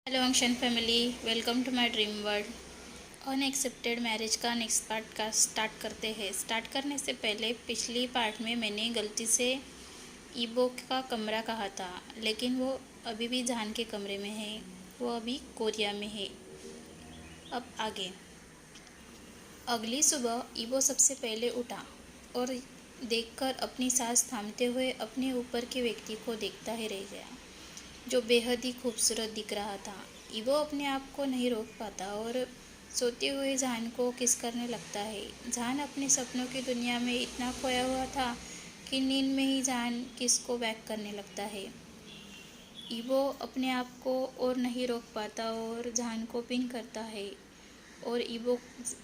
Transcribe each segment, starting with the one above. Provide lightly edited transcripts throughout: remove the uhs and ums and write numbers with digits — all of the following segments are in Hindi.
हेलो अंशन family, welcome to my dream world. Unaccepted marriage का नेक्स्ट पार्ट का स्टार्ट करते हैं। स्टार्ट करने से पहले पिछली पार्ट में मैंने गलती से ईबो का कमरा कहा था, लेकिन वो अभी भी जहान के कमरे में है। वो अभी कोरिया में है। अब आगे। अगली सुबह ईबो सबसे पहले उठा और देखकर अपनी सांस थामते हुए अपने ऊपर के व्यक्ति को देखता ही रह गया, जो बेहद ही खूबसूरत दिख रहा था। ईबो अपने आप को नहीं रोक पाता और सोते हुए जहान को किस करने लगता है। जहान अपने सपनों की दुनिया में इतना खोया हुआ था कि नींद में ही जहान किस को बैक करने लगता है। ईबो अपने आप को और नहीं रोक पाता और जहान को पिन करता है और ईबो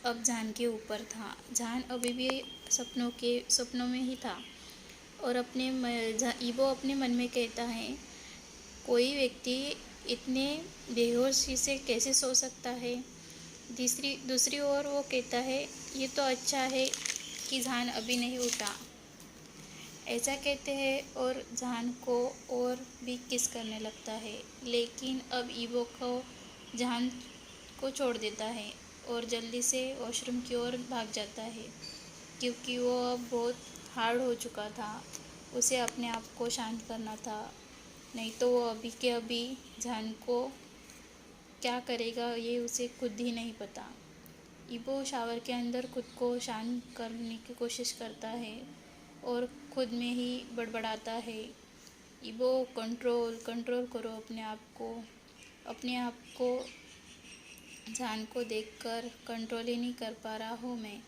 अब जहान के ऊपर था। जहान अभी भी सपनों में ही था और ईबो अपने मन में कहता है, कोई व्यक्ति इतने बेहोशी से कैसे सो सकता है। दूसरी ओर वो कहता है, ये तो अच्छा है कि जहान अभी नहीं उठा। ऐसा कहते हैं और जहान को और भी किस करने लगता है, लेकिन अब ईबो को जहान को छोड़ देता है और जल्दी से वॉशरूम की ओर भाग जाता है, क्योंकि वो अब बहुत हार्ड हो चुका था। उसे अपने आप को शांत करना था, नहीं तो वो अभी के अभी जहान को क्या करेगा ये उसे खुद ही नहीं पता। ईबो शावर के अंदर खुद को शांत करने की कोशिश करता है और खुद में ही बड़बड़ाता है, ईबो कंट्रोल कंट्रोल करो अपने आप को जहान को देखकर कंट्रोल ही नहीं कर पा रहा हूँ मैं।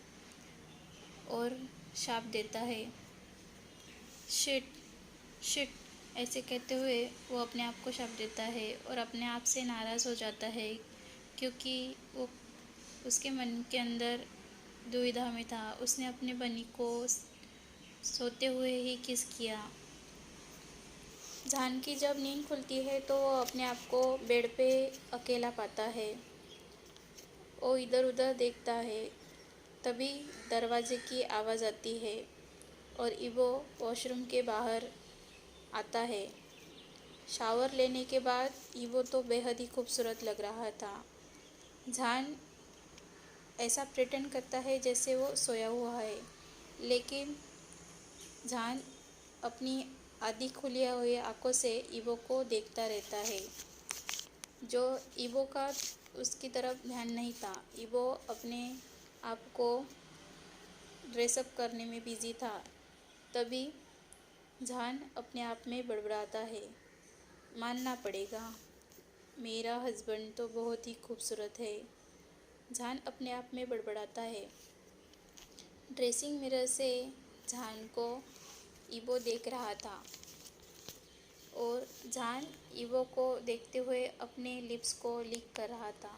और शाप देता है, शिट शिट। ऐसे कहते हुए वो अपने आप को शाप देता है और अपने आप से नाराज़ हो जाता है, क्योंकि वो उसके मन के अंदर दुविधा में था। उसने अपने बनी को सोते हुए ही किस किया। जहान की जब नींद खुलती है तो वो अपने आप को बेड पे अकेला पाता है। वो इधर उधर देखता है, तभी दरवाजे की आवाज़ आती है और ईबो वॉशरूम के बाहर आता है। शावर लेने के बाद ईबो तो बेहद ही खूबसूरत लग रहा था। जहान ऐसा प्रिटेंड करता है जैसे वो सोया हुआ है, लेकिन जहान अपनी आधी खुली हुई आंखों से ईबो को देखता रहता है, जो ईबो का उसकी तरफ ध्यान नहीं था। ईबो अपने आप को ड्रेसअप करने में बिजी था। तभी जहान अपने आप में बड़बड़ाता है, मानना पड़ेगा, मेरा हस्बैंड तो बहुत ही खूबसूरत है। जहान अपने आप में बड़बड़ाता है। ड्रेसिंग मिरर से जहान को ईबो देख रहा था और जहान ईबो को देखते हुए अपने लिप्स को लिक कर रहा था।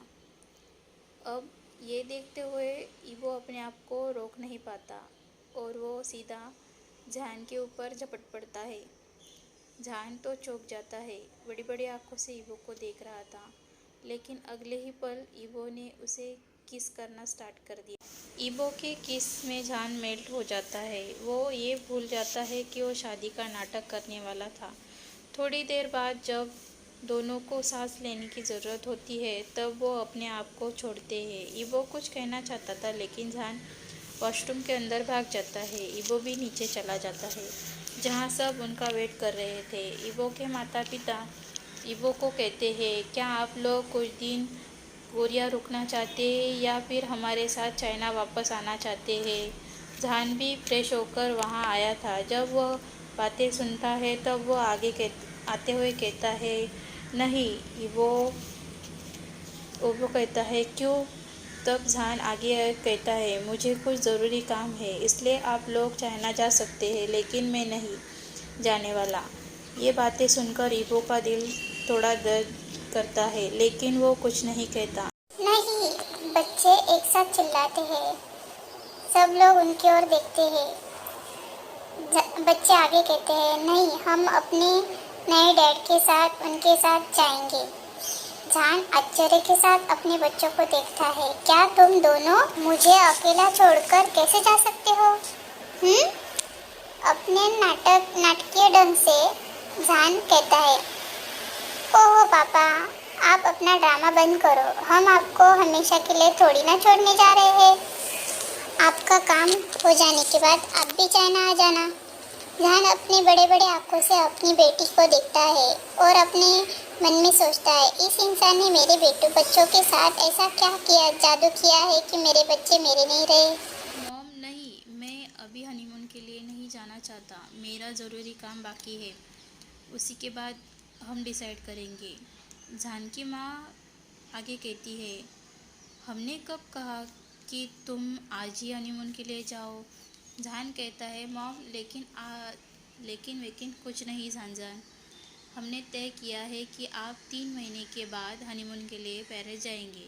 अब ये देखते हुए ईबो अपने आप को रोक नहीं पाता और वो सीधा जहान के ऊपर झपट पड़ता है। जहान तो चौंक जाता है, बड़ी बड़ी आंखों से ईबो को देख रहा था, लेकिन अगले ही पल ईबो ने उसे किस करना स्टार्ट कर दिया। ईबो के किस में जहान मेल्ट हो जाता है। वो ये भूल जाता है कि वो शादी का नाटक करने वाला था। थोड़ी देर बाद जब दोनों को सांस लेने की ज़रूरत होती है, तब वो अपने आप को छोड़ते हैं। ईबो कुछ कहना चाहता था, लेकिन जहान वॉशरूम के अंदर भाग जाता है। ईबो भी नीचे चला जाता है, जहाँ सब उनका वेट कर रहे थे। ईबो के माता पिता ईबो को कहते हैं, क्या आप लोग कुछ दिन कोरिया रुकना चाहते हैं या फिर हमारे साथ चाइना वापस आना चाहते हैं। जहान भी फ्रेश होकर वहाँ आया था। जब वह बातें सुनता है तब वो आते हुए कहता है, नहीं। वो कहता है, क्यों। तब जहान आगे कहता है, मुझे कुछ ज़रूरी काम है, इसलिए आप लोग चाइना जा सकते हैं, लेकिन मैं नहीं जाने वाला। ये बातें सुनकर ईबो का दिल थोड़ा दर्द करता है, लेकिन वो कुछ नहीं कहता। नहीं, बच्चे एक साथ चिल्लाते हैं। सब लोग उनकी ओर देखते हैं। बच्चे आगे कहते हैं, नहीं, हम अपने नए डैड के साथ उनके साथ जाएंगे। जहान आश्चर्य के साथ अपने बच्चों को देखता है। क्या तुम दोनों मुझे अकेला छोड़कर कैसे जा सकते हो? अपने नाटकीय ढंग से जहान कहता है, ओहो पापा, आप अपना ड्रामा बंद करो, हम आपको हमेशा के लिए थोड़ी ना छोड़ने जा रहे हैं। आपका काम हो जाने के बाद आप भी चाइना आ जाना। जहान अपने बड़े बड़े आंखों से अपनी बेटी को देखता है और अपने मन में सोचता है, इस इंसान ने मेरे बच्चों के साथ ऐसा क्या किया, जादू किया है कि मेरे बच्चे मेरे नहीं रहे। मॉम नहीं, मैं अभी हनीमून के लिए नहीं जाना चाहता, मेरा ज़रूरी काम बाकी है, उसी के बाद हम डिसाइड करेंगे। जानकी माँ आगे कहती है, हमने कब कहा कि तुम आज ही हनीमून के लिए जाओ। जान कहता है, मॉम लेकिन कुछ नहीं जानजान, हमने तय किया है कि आप 3 महीने के बाद हनीमून के लिए पेरिस जाएंगे।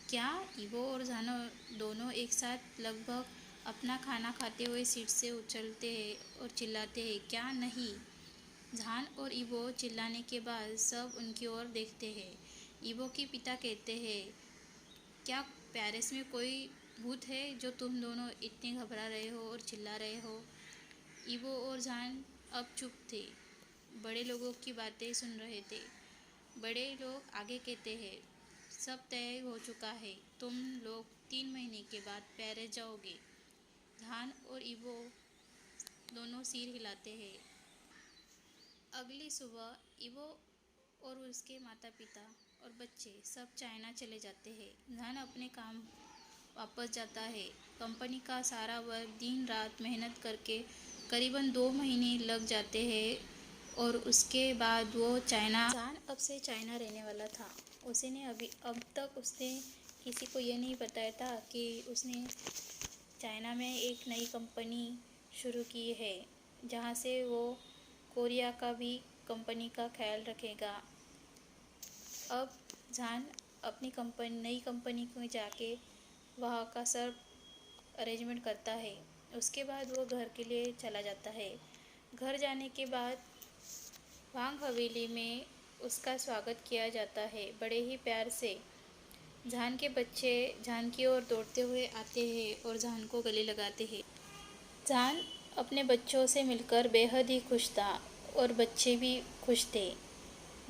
क्या? ईवो और जानो दोनों एक साथ लगभग अपना खाना खाते हुए सीट से उछलते हैं और चिल्लाते हैं, क्या नहीं? जान और ईवो चिल्लाने के बाद सब उनकी ओर देखते हैं। ईवो के पिता कहते हैं, क्या पेरिस में कोई भूत है जो तुम दोनों इतने घबरा रहे हो और चिल्ला रहे हो? ईवो और जान अब चुप थे, बड़े लोगों की बातें सुन रहे थे। बड़े लोग आगे कहते हैं, सब तय हो चुका है, तुम लोग 3 महीने के बाद पेरिस जाओगे। जान और ईवो दोनों सिर हिलाते हैं। अगली सुबह ईवो और उसके माता पिता और बच्चे सब चाइना चले जाते हैं। जान अपने काम वापस जाता है। कंपनी का सारा वर्ग दिन रात मेहनत करके करीबन 2 महीने लग जाते हैं और उसके बाद वो चाइना, जान अब से चाइना रहने वाला था। उसने अब तक उसने किसी को ये नहीं बताया था कि उसने चाइना में एक नई कंपनी शुरू की है, जहाँ से वो कोरिया का भी कंपनी का ख्याल रखेगा। अब जान अपनी नई कंपनी को जाके वहाँ का सब अरेंजमेंट करता है। उसके बाद वो घर के लिए चला जाता है। घर जाने के बाद वांग हवेली में उसका स्वागत किया जाता है, बड़े ही प्यार से। जान के बच्चे जान की ओर दौड़ते हुए आते हैं और जान को गले लगाते हैं। जान अपने बच्चों से मिलकर बेहद ही खुश था और बच्चे भी खुश थे।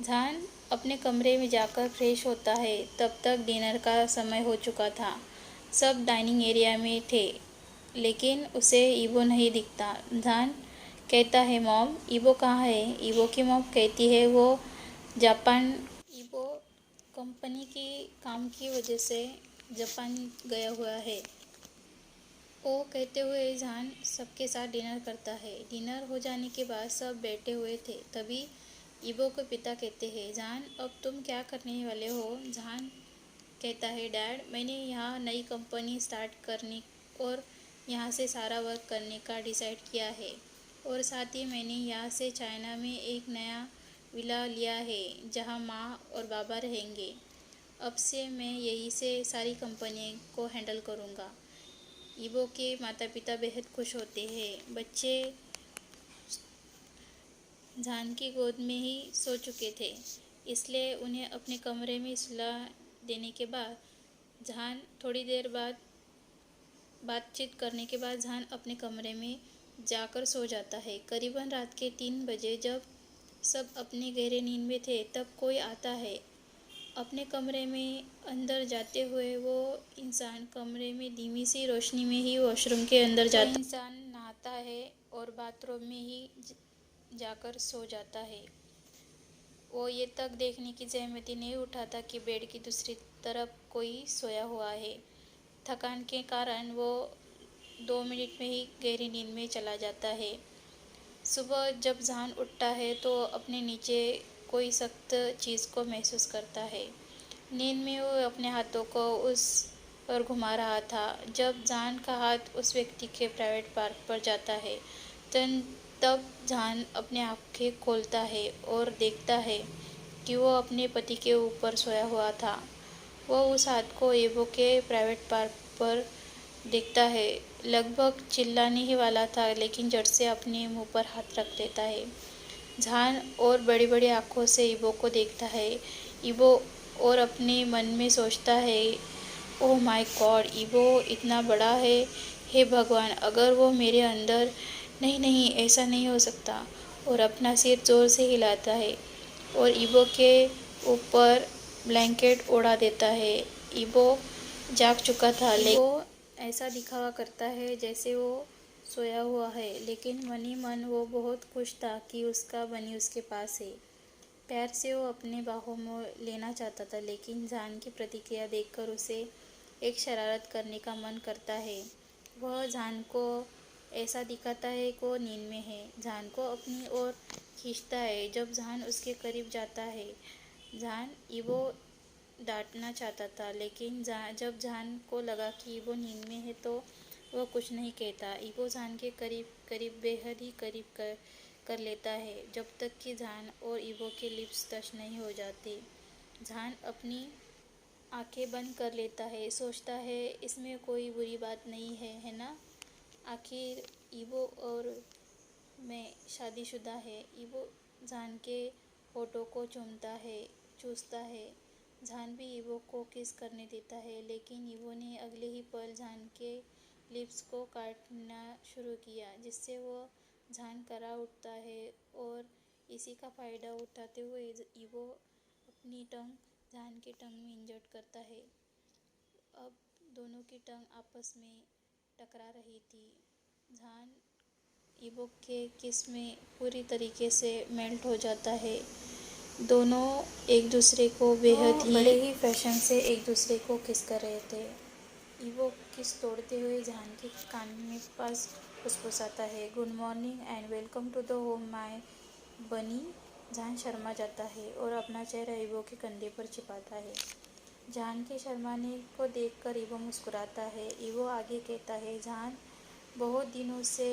जान अपने कमरे में जाकर फ्रेश होता है, तब तक डिनर का समय हो चुका था। सब डाइनिंग एरिया में थे, लेकिन उसे ईवो नहीं दिखता। जान कहता है, मॉम ईवो कहाँ है? ईवो की मॉम कहती है, वो जापान, ईवो कंपनी की काम की वजह से जापान गया हुआ है। वो कहते हुए जान सबके साथ डिनर करता है। डिनर हो जाने के बाद सब बैठे हुए थे, तभी ईवो के पिता कहते हैं, जान अब तुम क्या करने वाले हो? जान कहता है, डैड मैंने यहाँ नई कंपनी स्टार्ट करने और यहाँ से सारा वर्क करने का डिसाइड किया है, और साथ ही मैंने यहाँ से चाइना में एक नया विला लिया है जहाँ माँ और बाबा रहेंगे। अब से मैं यहीं से सारी कंपनी को हैंडल करूँगा। ईवो के माता पिता बेहद खुश होते हैं। बच्चे जान की गोद में ही सो चुके थे, इसलिए उन्हें अपने कमरे में सुला देने के बाद जान थोड़ी देर बाद बातचीत करने के बाद जान अपने कमरे में जाकर सो जाता है। करीबन रात के 3 बजे जब सब अपने गहरे नींद में थे, तब कोई आता है। अपने कमरे में अंदर जाते हुए वो इंसान कमरे में धीमी सी रोशनी में ही वॉशरूम के अंदर जाता, इंसान नहाता है और बाथरूम में ही जाकर सो जाता है। वो ये तक देखने की सहमति नहीं उठाता कि बेड की दूसरी तरफ कोई सोया हुआ है। थकान के कारण वो 2 मिनट में ही गहरी नींद में चला जाता है। सुबह जब जान उठता है तो अपने नीचे कोई सख्त चीज़ को महसूस करता है। नींद में वो अपने हाथों को उस पर घुमा रहा था। जब जान का हाथ उस व्यक्ति के प्राइवेट पार्क पर जाता है, तब जान अपने आँखें खोलता है और देखता है कि वो अपने पति के ऊपर सोया हुआ था। वो उस हाथ को ईवो के प्राइवेट पार्क पर देखता है, लगभग चिल्लाने ही वाला था, लेकिन झट से अपने मुंह पर हाथ रख देता है। जान और बड़ी बड़ी आँखों से ईवो को देखता है। ईवो और अपने मन में सोचता है, ओह माय गॉड, ईवो इतना बड़ा है, हे भगवान, अगर वो मेरे अंदर, नहीं नहीं ऐसा नहीं हो सकता, और अपना सिर जोर से हिलाता है और ईवो के ऊपर ब्लैंकेट उड़ा देता है। ईबो जाग चुका था, लेकिन वो ऐसा दिखावा करता है जैसे वो सोया हुआ है, लेकिन मन ही मन वो बहुत खुश था कि उसका बनी उसके पास है। प्यार से वो अपने बाहों में लेना चाहता था, लेकिन जान की प्रतिक्रिया देखकर उसे एक शरारत करने का मन करता है। वह जान को ऐसा दिखाता है कि वो नींद में है। जान को अपनी ओर खींचता है। जब जान उसके करीब जाता है, जान ईबो डांटना चाहता था, लेकिन जब जान को लगा कि ईबो नींद में है तो वो कुछ नहीं कहता। ईबो जान के करीब करीब बेहद ही करीब कर लेता है, जब तक कि जान और ईबो के लिप्स टच नहीं हो जाते। जान अपनी आंखें बंद कर लेता है, सोचता है इसमें कोई बुरी बात नहीं है ना? आखिर ईबो और मैं शादीशुदा है। ईबो जान के होठों को चूसता है। जान भी ईबो को किस करने देता है, लेकिन ईबो ने अगले ही पल जान के लिप्स को काटना शुरू किया, जिससे वो जान करा उठता है और इसी का फायदा उठाते हुए ईबो अपनी टंग जान की टंग में इंजर्ट करता है। अब दोनों की टंग आपस में टकरा रही थी। जान ईबो के किस में पूरी तरीके से मेल्ट हो जाता है। दोनों एक दूसरे को बेहद ही बड़े ही फैशन से एक दूसरे को किस कर रहे थे। ईबो किस तोड़ते हुए जान के कान में पास फुसफुसाता है, good morning and welcome to the home my bunny. Jaan Sharma जाता है और अपना चेहरा ईबो के कंधे पर छिपाता है। जान के शर्माने को देखकर ईबो मुस्कुराता है। ईबो आगे कहता है, जान बहुत दिनों से,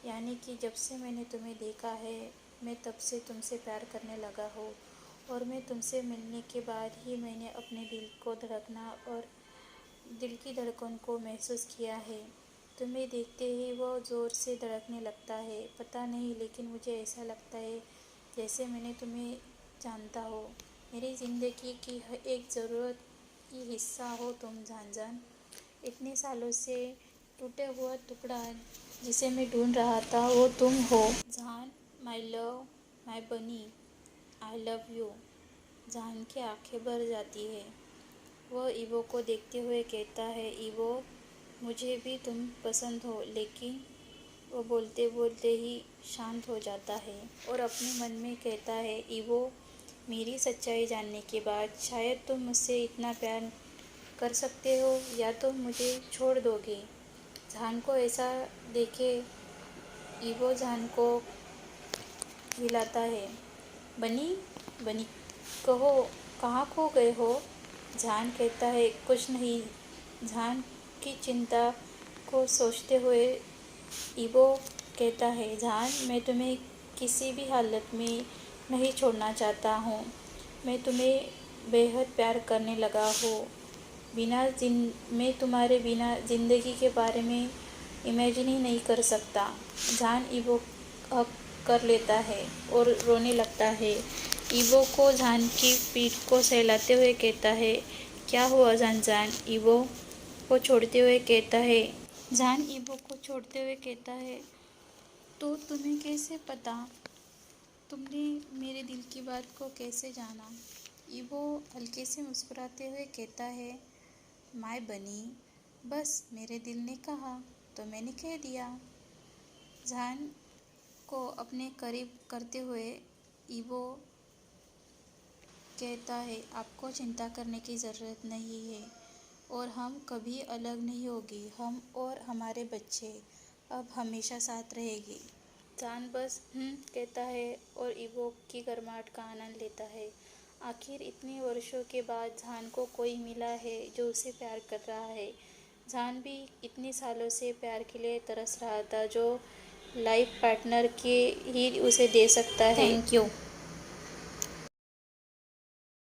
यानी कि जब से मैंने तुम्हें देखा है, मैं तब से तुमसे प्यार करने लगा हूँ, और मैं तुमसे मिलने के बाद ही मैंने अपने दिल को धड़कना और दिल की धड़कन को महसूस किया है। तुम्हें देखते ही वो ज़ोर से धड़कने लगता है। पता नहीं, लेकिन मुझे ऐसा लगता है जैसे मैंने तुम्हें जानता हो। मेरी ज़िंदगी की हर एक ज़रूरत की हिस्सा हो तुम जान। इतने सालों से टूटे हुआ टुकड़ा जिसे मैं ढूंढ रहा था वो तुम हो। जान, माय लव, माय बनी, आई लव यू। जान की आंखें भर जाती है। वह ईबो को देखते हुए कहता है, ईबो मुझे भी तुम पसंद हो, लेकिन वो बोलते बोलते ही शांत हो जाता है और अपने मन में कहता है, ईबो मेरी सच्चाई जानने के बाद शायद तुम मुझसे इतना प्यार कर सकते हो, या तो मुझे छोड़ दोगे। जान को ऐसा देखे ईबो जान को हिलाता है। बनी, बनी कहो, कहाँ खो गए हो? जान कहता है, कुछ नहीं। जान की चिंता को सोचते हुए ईबो कहता है, जान मैं तुम्हें किसी भी हालत में नहीं छोड़ना चाहता हूँ। मैं तुम्हें बेहद प्यार करने लगा हूँ। मैं तुम्हारे बिना ज़िंदगी के बारे में इमेजिन ही नहीं कर सकता। जान ईबो हक कर लेता है और रोने लगता है। ईबो को जान की पीठ को सहलाते हुए कहता है, क्या हुआ जान? ईबो को छोड़ते हुए कहता है। जान ईबो को छोड़ते हुए कहता है, तो तुम्हें कैसे पता? तुमने मेरे दिल की बात को कैसे जाना? ईबो हल्के से मुस्कुराते हुए कहता है, माय बनी, बस मेरे दिल ने कहा तो मैंने कह दिया। जान को अपने करीब करते हुए ईबो कहता है, आपको चिंता करने की ज़रूरत नहीं है और हम कभी अलग नहीं होगी। हम और हमारे बच्चे अब हमेशा साथ रहेंगे। जान बस कहता है और ईबो की गर्माहट का आनंद लेता है। आखिर इतने वर्षों के बाद जान को कोई मिला है जो उसे प्यार कर रहा है। जान भी इतने सालों से प्यार के लिए तरस रहा था, जो लाइफ पार्टनर के ही उसे दे सकता है। Thank you.